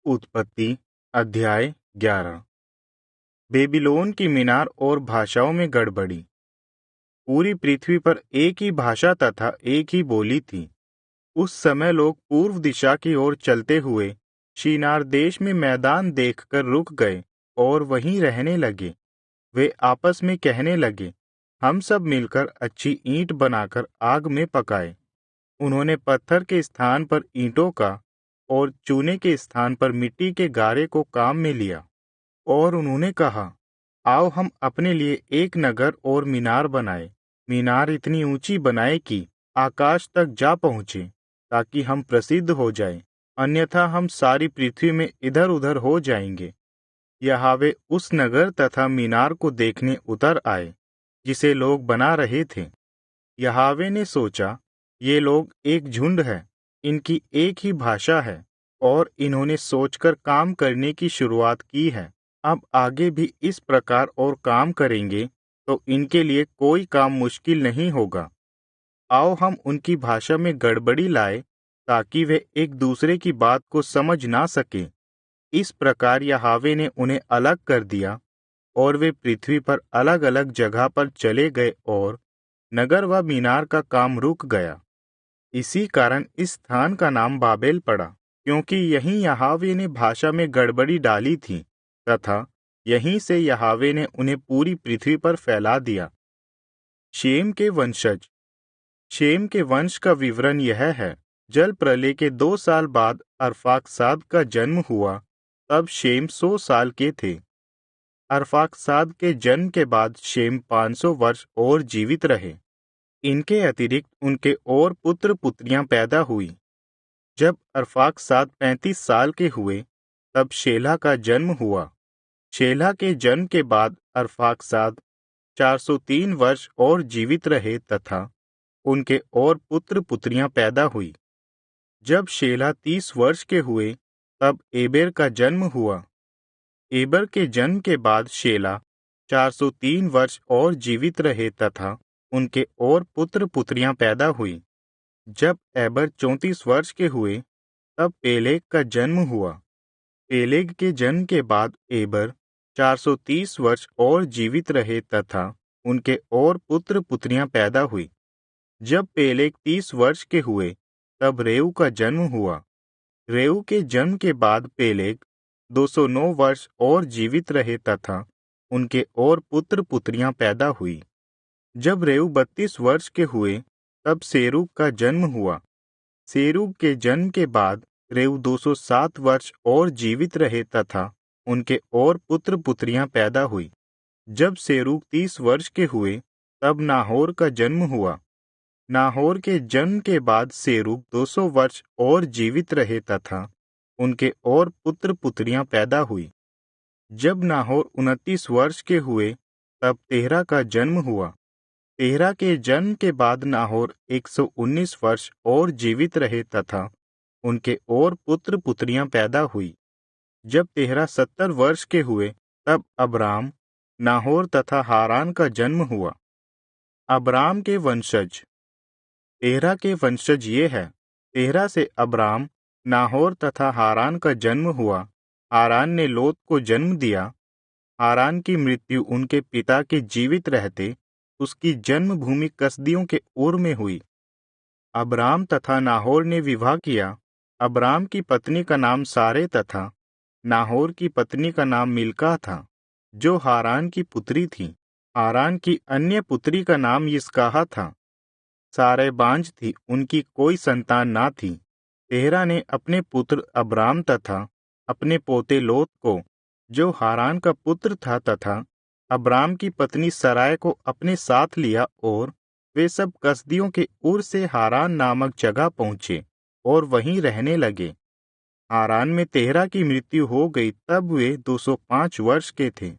उत्पत्ति अध्याय 11। बेबीलोन की मीनार और भाषाओं में गड़बड़ी। पूरी पृथ्वी पर एक ही भाषा तथा एक ही बोली थी। उस समय लोग पूर्व दिशा की ओर चलते हुए शिनार देश में मैदान देखकर रुक गए और वहीं रहने लगे। वे आपस में कहने लगे, हम सब मिलकर अच्छी ईंट बनाकर आग में पकाए। उन्होंने पत्थर के स्थान पर ईंटों का और चूने के स्थान पर मिट्टी के गारे को काम में लिया। और उन्होंने कहा, आओ हम अपने लिए एक नगर और मीनार बनाए। मीनार इतनी ऊंची बनाए कि आकाश तक जा पहुंचे, ताकि हम प्रसिद्ध हो जाएं, अन्यथा हम सारी पृथ्वी में इधर उधर हो जाएंगे। यहोवा उस नगर तथा मीनार को देखने उतर आए, जिसे लोग बना रहे थे। यहोवा ने सोचा, ये लोग एक झुंड है, इनकी एक ही भाषा है और इन्होंने सोचकर काम करने की शुरुआत की है। अब आगे भी इस प्रकार और काम करेंगे तो इनके लिए कोई काम मुश्किल नहीं होगा। आओ हम उनकी भाषा में गड़बड़ी लाए, ताकि वे एक दूसरे की बात को समझ ना सके। इस प्रकार यहोवा ने उन्हें अलग कर दिया और वे पृथ्वी पर अलग अलग जगह पर चले गए और नगर व मीनार का काम रुक गया। इसी कारण इस स्थान का नाम बाबेल पड़ा, क्योंकि यहीं यहोवा ने भाषा में गड़बड़ी डाली थी तथा यहीं से यहोवा ने उन्हें पूरी पृथ्वी पर फैला दिया। शेम के वंशज। शेम के वंश का विवरण यह है। जल प्रलय के 2 साल बाद अरफाक्साद का जन्म हुआ। तब शेम 100 साल के थे। अरफाक्साद के जन्म के बाद शेम 500 वर्ष और जीवित रहे। इनके अतिरिक्त उनके और पुत्र पुत्रियां पैदा हुई। जब अरफाक्साद 35 साल के हुए, तब शेला का जन्म हुआ। शेला के जन्म के बाद अरफाक्साद 403 वर्ष और जीवित रहे तथा उनके और पुत्र पुत्रियां पैदा हुई। जब शेला 30 वर्ष के हुए, तब एबेर का जन्म हुआ। एबर के जन्म के बाद शेला 403 वर्ष और जीवित रहे तथा उनके और पुत्र पुत्रियां पैदा हुई। जब एबर 34 वर्ष के हुए, तब पेलेग का जन्म हुआ। पेलेग के जन्म के बाद एबर 430 वर्ष और जीवित रहे तथा उनके और पुत्र पुत्रियां पैदा हुई। जब पेलेग 30 वर्ष के हुए, तब रेऊ का जन्म हुआ। रेऊ के जन्म के बाद पेलेग 209 वर्ष और जीवित रहे तथा उनके और पुत्र पुत्रियां पैदा हुई। जब रेऊ 32 वर्ष के हुए, तब सेरूग का जन्म हुआ। सेरूग के जन्म के बाद रेऊ 207 वर्ष और जीवित रहे तथा उनके और पुत्र पुत्रियां पैदा हुई। जब सेरूग 30 वर्ष के हुए, तब नाहोर का जन्म हुआ। नाहोर के जन्म के बाद सेरूग 200 वर्ष और जीवित रहे तथा उनके और पुत्र पुत्रियां पैदा हुई। जब नाहोर 29 वर्ष के हुए, तब तेरह का जन्म हुआ। तेरह के जन्म के बाद नाहोर 119 वर्ष और जीवित रहे तथा उनके और पुत्र पुत्रियां पैदा हुई। जब तेरह 70 वर्ष के हुए, तब अब्राम, नाहोर तथा हारान का जन्म हुआ। अब्राम के वंशज। तेरह के वंशज ये है। तेरह से अब्राम, नाहोर तथा हारान का जन्म हुआ। हारान ने लोत को जन्म दिया। हारान की मृत्यु उनके पिता के जीवित रहते उसकी जन्मभूमि कसदियों के उर में हुई। अब्राम तथा नाहोर ने विवाह किया। अब्राम की पत्नी का नाम सारे तथा नाहोर की पत्नी का नाम मिल्का था, जो हारान की पुत्री थी। हारान की अन्य पुत्री का नाम यिस्काहा था। सारे बांझ थी, उनकी कोई संतान ना थी। तेरह ने अपने पुत्र अब्राम तथा अपने पोते लोत को, जो हारान का पुत्र था, तथा अब्राम की पत्नी सराय को अपने साथ लिया और वे सब कसदियों के उर से हारान नामक जगह पहुंचे और वहीं रहने लगे। हारान में तेरह की मृत्यु हो गई, तब वे 205 वर्ष के थे।